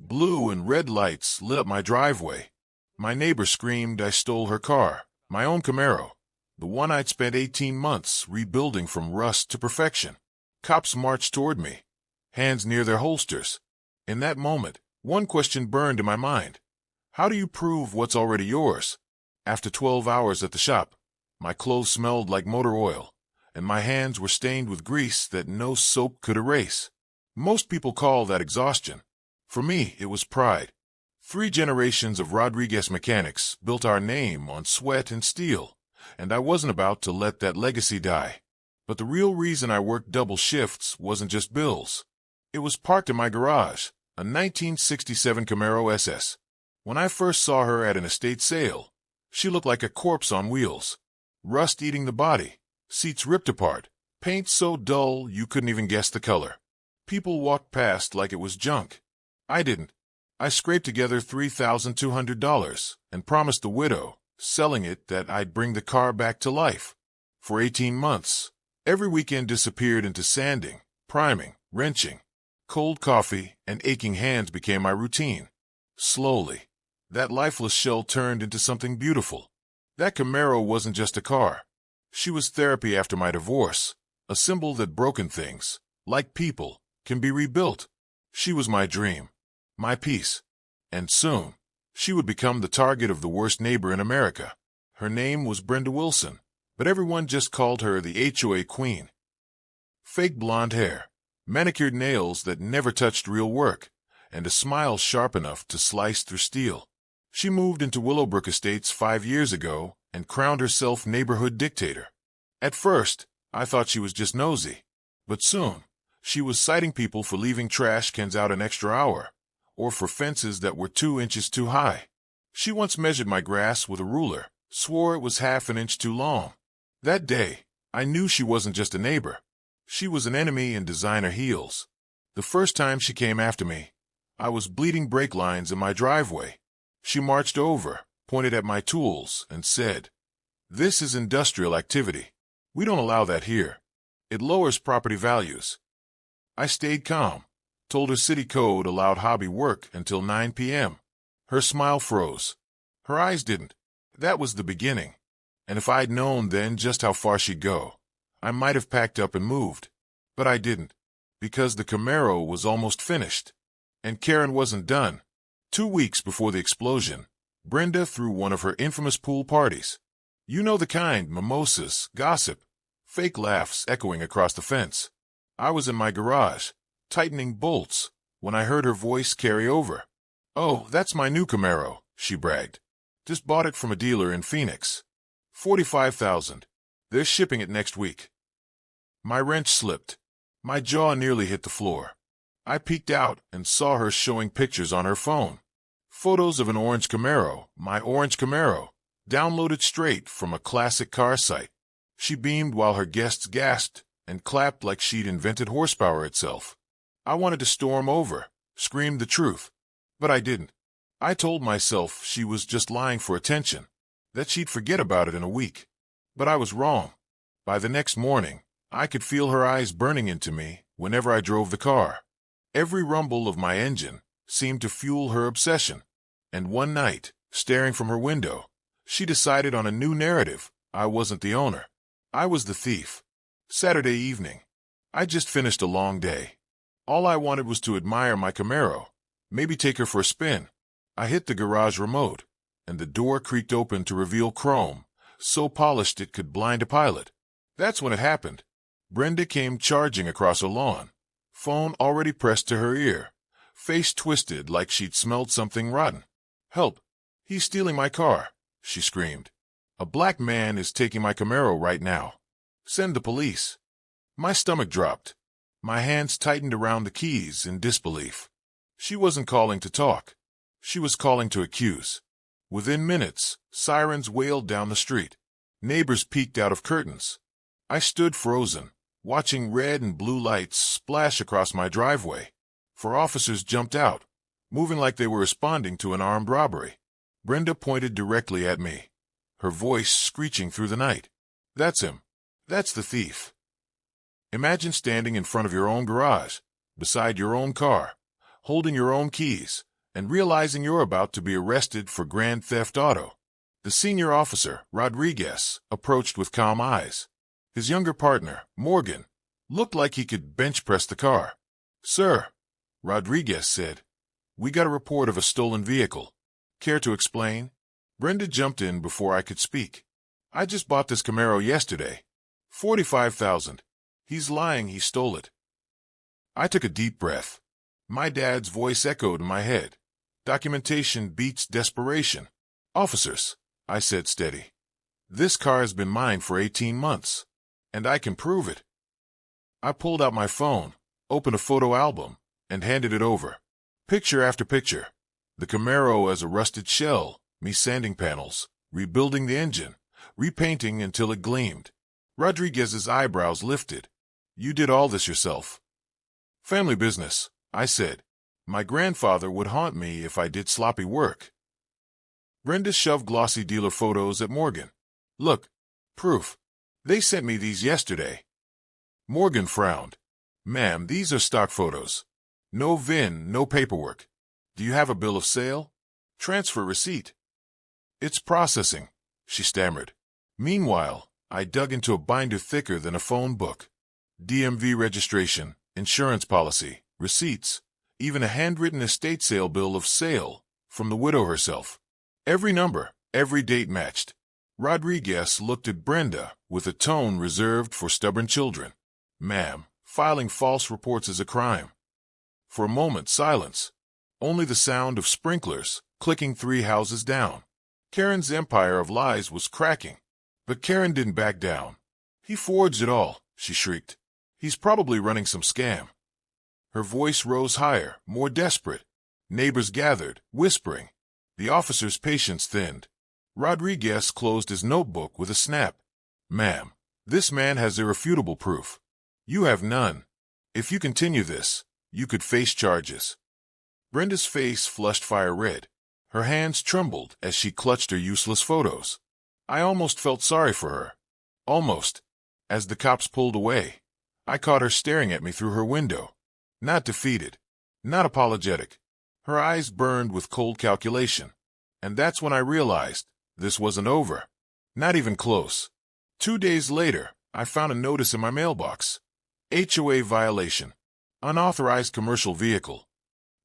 Blue and red lights lit up my driveway. My neighbor screamed I stole her car, my own Camaro, the one I'd spent 18 months rebuilding from rust to perfection. Cops marched toward me, hands near their holsters. In that moment, one question burned in my mind. How do you prove what's already yours? After 12 hours at the shop, my clothes smelled like motor oil, and my hands were stained with grease that no soap could erase. Most people call that exhaustion. For me, it was pride. 3 generations of Rodriguez mechanics built our name on sweat and steel, and I wasn't about to let that legacy die. But the real reason I worked double shifts wasn't just bills. It was parked in my garage, a 1967 Camaro SS. When I first saw her at an estate sale, she looked like a corpse on wheels. Rust eating the body, seats ripped apart, paint so dull you couldn't even guess the color. People walked past like it was junk. I didn't. I scraped together $3,200 and promised the widow, selling it, that I'd bring the car back to life. For 18 months, every weekend disappeared into sanding, priming, wrenching. Cold coffee and aching hands became my routine. Slowly, that lifeless shell turned into something beautiful. That Camaro wasn't just a car. She was therapy after my divorce, a symbol that broken things, like people, can be rebuilt. She was my dream, my peace. And soon, she would become the target of the worst neighbor in America. Her name was Brenda Wilson, but everyone just called her the HOA queen. Fake blonde hair, manicured nails that never touched real work, and a smile sharp enough to slice through steel. She moved into Willowbrook Estates 5 years ago and crowned herself neighborhood dictator. At first, I thought she was just nosy, but soon, she was citing people for leaving trash cans out an extra hour, or for fences that were 2 inches too high. She once measured my grass with a ruler, swore it was half an inch too long. That day, I knew she wasn't just a neighbor. She was an enemy in designer heels. The first time she came after me, I was bleeding brake lines in my driveway. She marched over, pointed at my tools, and said, "This is industrial activity. We don't allow that here. It lowers property values." I stayed calm, told her city code allowed hobby work until 9 p.m. Her smile froze. Her eyes didn't. That was the beginning. And if I'd known then just how far she'd go, I might have packed up and moved. But I didn't, because the Camaro was almost finished. And Karen wasn't done. 2 weeks before the explosion, Brenda threw one of her infamous pool parties. You know the kind, mimosas, gossip, fake laughs echoing across the fence. I was in my garage, tightening bolts, when I heard her voice carry over. "Oh, that's my new Camaro," she bragged. "Just bought it from a dealer in Phoenix. $45,000. They're shipping it next week." My wrench slipped. My jaw nearly hit the floor. I peeked out and saw her showing pictures on her phone. Photos of an orange Camaro, my orange Camaro, downloaded straight from a classic car site. She beamed while her guests gasped and clapped like she'd invented horsepower itself. I wanted to storm over, scream the truth, but I didn't. I told myself she was just lying for attention, that she'd forget about it in a week. But I was wrong. By the next morning, I could feel her eyes burning into me whenever I drove the car. Every rumble of my engine seemed to fuel her obsession. And one night, staring from her window, she decided on a new narrative. I wasn't the owner. I was the thief. Saturday evening. I just finished a long day. All I wanted was to admire my Camaro, maybe take her for a spin. I hit the garage remote, and the door creaked open to reveal chrome, so polished it could blind a pilot. That's when it happened. Brenda came charging across her lawn, phone already pressed to her ear, face twisted like she'd smelled something rotten. "Help! He's stealing my car," she screamed. "A black man is taking my Camaro right now. Send the police." My stomach dropped. My hands tightened around the keys in disbelief. She wasn't calling to talk. She was calling to accuse. Within minutes, sirens wailed down the street. Neighbors peeked out of curtains. I stood frozen, watching red and blue lights splash across my driveway. 4 officers jumped out, moving like they were responding to an armed robbery. Brenda pointed directly at me, her voice screeching through the night. "That's him. That's the thief." Imagine standing in front of your own garage, beside your own car, holding your own keys, and realizing you're about to be arrested for grand theft auto. The senior officer, Rodriguez, approached with calm eyes. His younger partner, Morgan, looked like he could bench press the car. "Sir," Rodriguez said, "we got a report of a stolen vehicle. Care to explain?" Brenda jumped in before I could speak. "I just bought this Camaro yesterday. $45,000. He's lying he stole it." I took a deep breath. My dad's voice echoed in my head. "Documentation beats desperation." "Officers," I said steady, "this car has been mine for 18 months, and I can prove it." I pulled out my phone, opened a photo album, and handed it over. Picture after picture. The Camaro as a rusted shell, me sanding panels, rebuilding the engine, repainting until it gleamed. Rodriguez's eyebrows lifted. "You did all this yourself?" "Family business," I said. "My grandfather would haunt me if I did sloppy work." Brenda shoved glossy dealer photos at Morgan. "Look, proof. They sent me these yesterday." Morgan frowned. "Ma'am, these are stock photos. No VIN, no paperwork. Do you have a bill of sale? Transfer receipt?" "It's processing," she stammered. Meanwhile, I dug into a binder thicker than a phone book. DMV registration, insurance policy, receipts, even a handwritten estate sale bill of sale from the widow herself. Every number, every date matched. Rodriguez looked at Brenda with a tone reserved for stubborn children. "Ma'am, filing false reports is a crime." For a moment, silence. Only the sound of sprinklers clicking 3 houses down. Karen's empire of lies was cracking. But Karen didn't back down. "He forged it all," she shrieked. "He's probably running some scam." Her voice rose higher, more desperate. Neighbors gathered, whispering. The officer's patience thinned. Rodriguez closed his notebook with a snap. "Ma'am, this man has irrefutable proof. You have none. If you continue this, you could face charges." Brenda's face flushed fire red. Her hands trembled as she clutched her useless photos. I almost felt sorry for her. Almost. As the cops pulled away, I caught her staring at me through her window. Not defeated. Not apologetic. Her eyes burned with cold calculation. And that's when I realized this wasn't over. Not even close. 2 days later, I found a notice in my mailbox. HOA violation. Unauthorized commercial vehicle.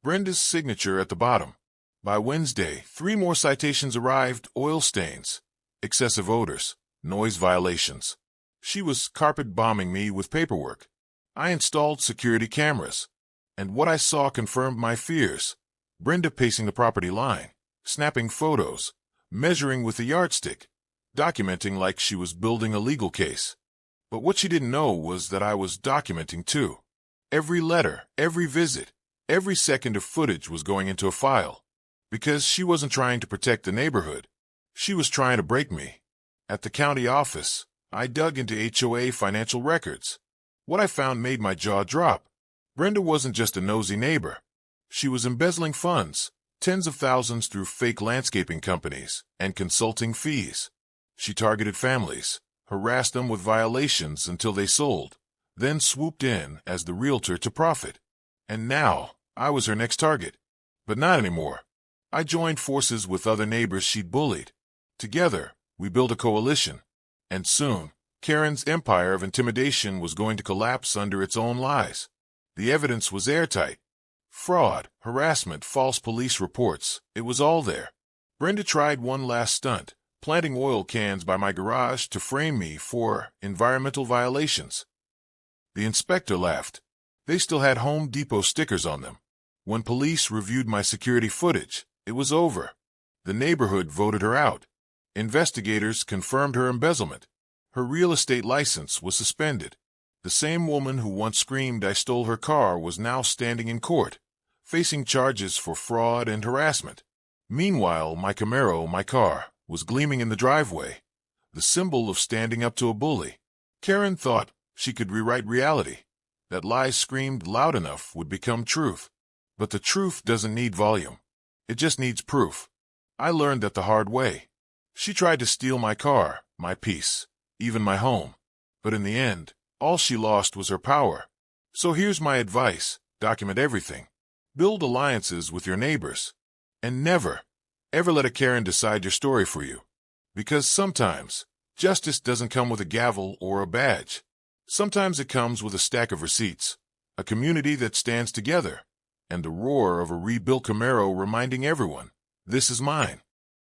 Brenda's signature at the bottom. By Wednesday, 3 more citations arrived: oil stains, excessive odors, noise violations. She was carpet bombing me with paperwork. I installed security cameras. And what I saw confirmed my fears. Brenda pacing the property line, snapping photos, measuring with a yardstick, documenting like she was building a legal case. But what she didn't know was that I was documenting too. Every letter, every visit, every second of footage was going into a file. Because she wasn't trying to protect the neighborhood. She was trying to break me. At the county office, I dug into HOA financial records. What I found made my jaw drop. Brenda wasn't just a nosy neighbor. She was embezzling funds, tens of thousands through fake landscaping companies and consulting fees. She targeted families, harassed them with violations until they sold, then swooped in as the realtor to profit. And now, I was her next target. But not anymore. I joined forces with other neighbors she'd bullied. Together, we built a coalition. And soon, Karen's empire of intimidation was going to collapse under its own lies. The evidence was airtight. Fraud, harassment, false police reports, it was all there. Brenda tried one last stunt, planting oil cans by my garage to frame me for environmental violations. The inspector laughed. They still had Home Depot stickers on them. When police reviewed my security footage, it was over. The neighborhood voted her out. Investigators confirmed her embezzlement. Her real estate license was suspended. The same woman who once screamed I stole her car was now standing in court, facing charges for fraud and harassment. Meanwhile, my Camaro, my car, was gleaming in the driveway, the symbol of standing up to a bully. Karen thought she could rewrite reality, that lies screamed loud enough would become truth. But the truth doesn't need volume. It just needs proof. I learned that the hard way. She tried to steal my car, my peace, even my home. But in the end, all she lost was her power. So here's my advice: document everything. Build alliances with your neighbors. And never, ever let a Karen decide your story for you. Because sometimes, justice doesn't come with a gavel or a badge. Sometimes it comes with a stack of receipts, a community that stands together, and the roar of a rebuilt Camaro reminding everyone, this is mine.